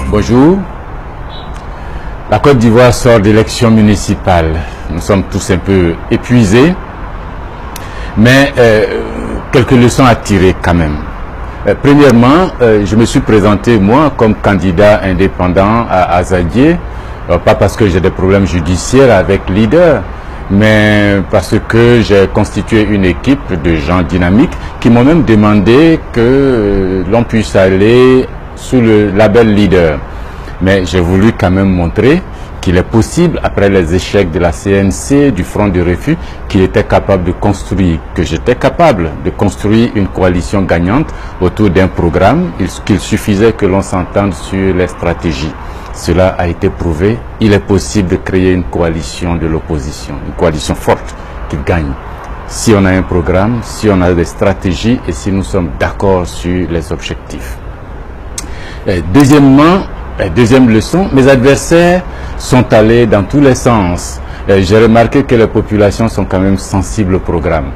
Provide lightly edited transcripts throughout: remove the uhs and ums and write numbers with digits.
Bonjour. La Côte d'Ivoire sort d'élections municipales. Nous sommes tous un peu épuisés, mais quelques leçons à tirer quand même. Premièrement, je me suis présenté moi comme candidat indépendant à Azadié, pas parce que j'ai des problèmes judiciaires avec leader, mais parce que j'ai constitué une équipe de gens dynamiques qui m'ont même demandé que l'on puisse aller sous le label leader. Mais j'ai voulu quand même montrer qu'il est possible, après les échecs de la CNC, du Front de Refus, qu'il était capable de construire, que j'étais capable de construire une coalition gagnante autour d'un programme, qu'il suffisait que l'on s'entende sur les stratégies. Cela a été prouvé. Il est possible de créer une coalition de l'opposition, une coalition forte qui gagne. Si on a un programme, si on a des stratégies et si nous sommes d'accord sur les objectifs. Deuxième leçon, mes adversaires sont allés dans tous les sens. J'ai remarqué que les populations sont quand même sensibles au programme.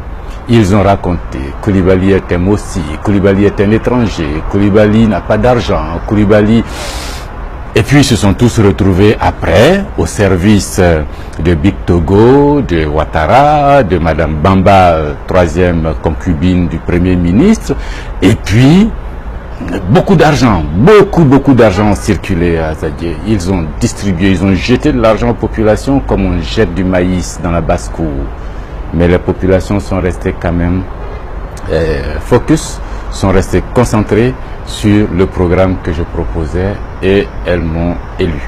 Ils ont raconté, Koulibaly est un Mossi, Koulibaly est un étranger, Koulibaly n'a pas d'argent, Koulibaly... Et puis ils se sont tous retrouvés après au service de Big Togo, de Ouattara, de Madame Bamba, troisième concubine du Premier ministre, et puis... Beaucoup d'argent, beaucoup d'argent ont circulé à Azadié. Ils ont distribué, ils ont jeté de l'argent aux populations comme on jette du maïs dans la basse-cour. Mais les populations sont restées quand même focus, sont restées concentrées sur le programme que je proposais et elles m'ont élu.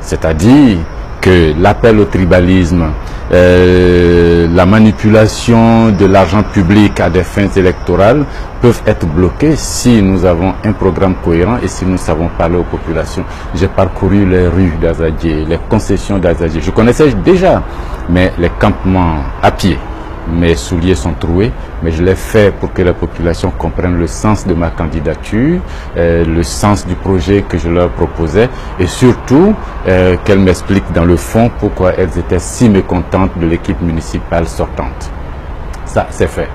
C'est-à-dire que l'appel au tribalisme, la manipulation de l'argent public à des fins électorales peuvent être bloqués si nous avons un programme cohérent et si nous savons parler aux populations. J'ai parcouru les rues d'Azadié, les concessions d'Azadié. Je connaissais déjà, mais les campements à pied. Mes souliers sont troués, mais je l'ai fait pour que la population comprenne le sens de ma candidature, le sens du projet que je leur proposais et surtout qu'elles m'expliquent dans le fond pourquoi elles étaient si mécontentes de l'équipe municipale sortante. Ça, c'est fait.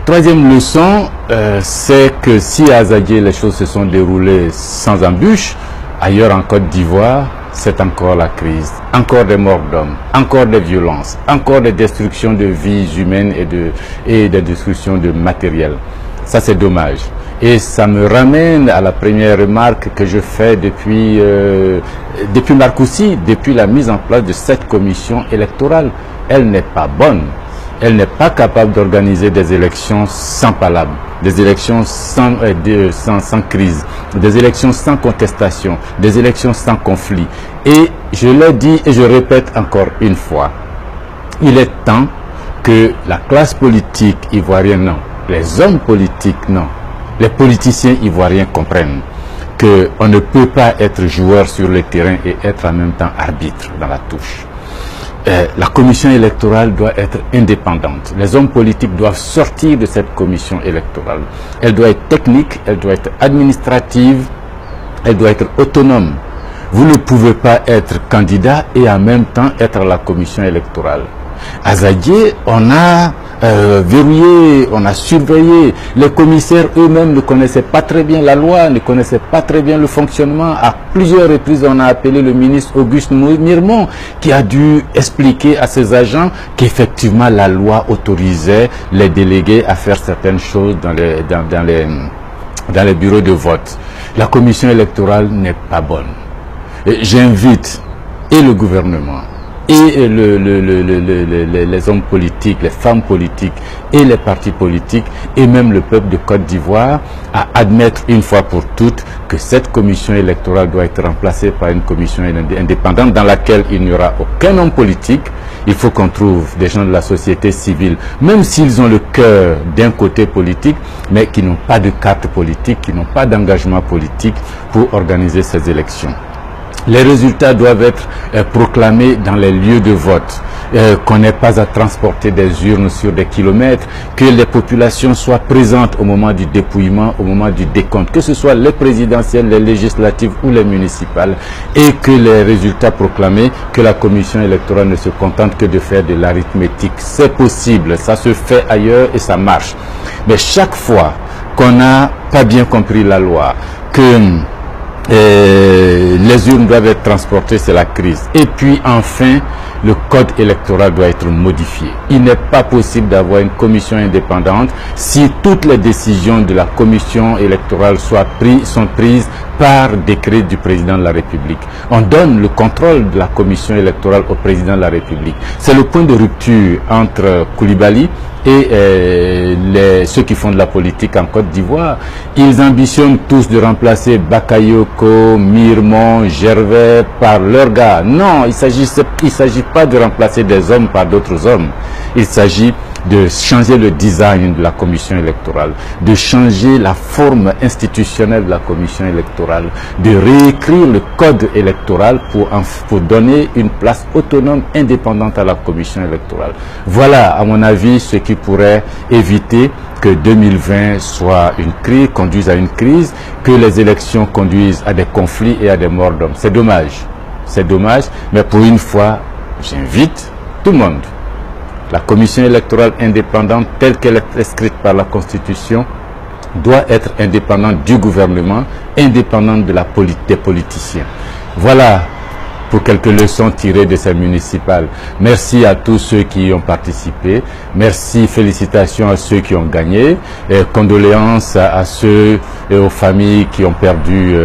Troisième leçon, c'est que si à Azadié les choses se sont déroulées sans embûche, ailleurs en Côte d'Ivoire, c'est encore la crise, encore des morts d'hommes, encore des violences, encore des destructions de vies humaines et des destructions de matériel. Ça, c'est dommage. Et ça me ramène à la première remarque que je fais depuis Marcoussis, depuis la mise en place de cette commission électorale. Elle n'est pas bonne. Elle n'est pas capable d'organiser des élections sans palabre, des élections sans crise, des élections sans contestation, des élections sans conflit. Et je l'ai dit et je répète encore une fois, il est temps que la classe politique ivoirienne, non, les hommes politiques, non, les politiciens ivoiriens comprennent qu'on ne peut pas être joueur sur le terrain et être en même temps arbitre dans la touche. La commission électorale doit être indépendante. Les hommes politiques doivent sortir de cette commission électorale. Elle doit être technique, elle doit être administrative, elle doit être autonome. Vous ne pouvez pas être candidat et en même temps être à la commission électorale. À Azadié, on a verrouillé, on a surveillé. Les commissaires eux-mêmes ne connaissaient pas très bien la loi, ne connaissaient pas très bien le fonctionnement. À plusieurs reprises, on a appelé le ministre Auguste Mirmont qui a dû expliquer à ses agents qu'effectivement la loi autorisait les délégués à faire certaines choses dans les bureaux de vote. La commission électorale n'est pas bonne. J'invite et le gouvernement et les hommes politiques, les femmes politiques et les partis politiques et même le peuple de Côte d'Ivoire à admettre une fois pour toutes que cette commission électorale doit être remplacée par une commission indépendante dans laquelle il n'y aura aucun homme politique. Il faut qu'on trouve des gens de la société civile, même s'ils ont le cœur d'un côté politique, mais qui n'ont pas de carte politique, qui n'ont pas d'engagement politique pour organiser ces élections. Les résultats doivent être proclamés dans les lieux de vote, qu'on n'ait pas à transporter des urnes sur des kilomètres, que les populations soient présentes au moment du dépouillement, au moment du décompte, que ce soit les présidentielles, les législatives ou les municipales, et que les résultats proclamés, que la commission électorale ne se contente que de faire de l'arithmétique. C'est possible, ça se fait ailleurs et ça marche. Mais chaque fois qu'on n'a pas bien compris la loi, que les urnes doivent être transportées, c'est la crise. Et puis enfin, le code électoral doit être modifié. Il n'est pas possible d'avoir une commission indépendante si toutes les décisions de la commission électorale sont prises par décret du président de la République. On donne le contrôle de la commission électorale au président de la République. C'est le point de rupture entre Koulibaly et ceux qui font de la politique en Côte d'Ivoire. Ils ambitionnent tous de remplacer Bakayoko, Mirmon, Gervais par leurs gars. Non, il s'agit pas de remplacer des hommes par d'autres hommes. Il s'agit de changer le design de la commission électorale, de changer la forme institutionnelle de la commission électorale, de réécrire le code électoral pour donner une place autonome, indépendante à la commission électorale. Voilà, à mon avis, ce qui pourrait éviter que 2020 conduise à une crise, que les élections conduisent à des conflits et à des morts d'hommes. C'est dommage, mais pour une fois, j'invite tout le monde. La commission électorale indépendante, telle qu'elle est prescrite par la Constitution, doit être indépendante du gouvernement, indépendante des politiciens. Voilà pour quelques leçons tirées de ces municipales. Merci à tous ceux qui y ont participé. Merci, félicitations à ceux qui ont gagné. Et condoléances à ceux et aux familles qui ont perdu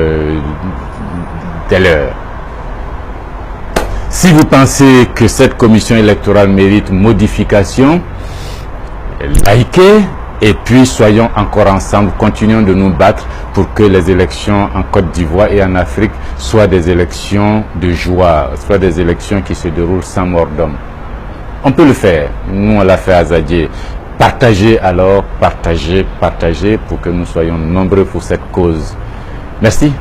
des leurs. Si vous pensez que cette commission électorale mérite modification, likez et puis soyons encore ensemble, continuons de nous battre pour que les élections en Côte d'Ivoire et en Afrique soient des élections de joie, soient des élections qui se déroulent sans mort d'homme. On peut le faire, nous on l'a fait à Zadier. Partagez alors, partagez pour que nous soyons nombreux pour cette cause. Merci.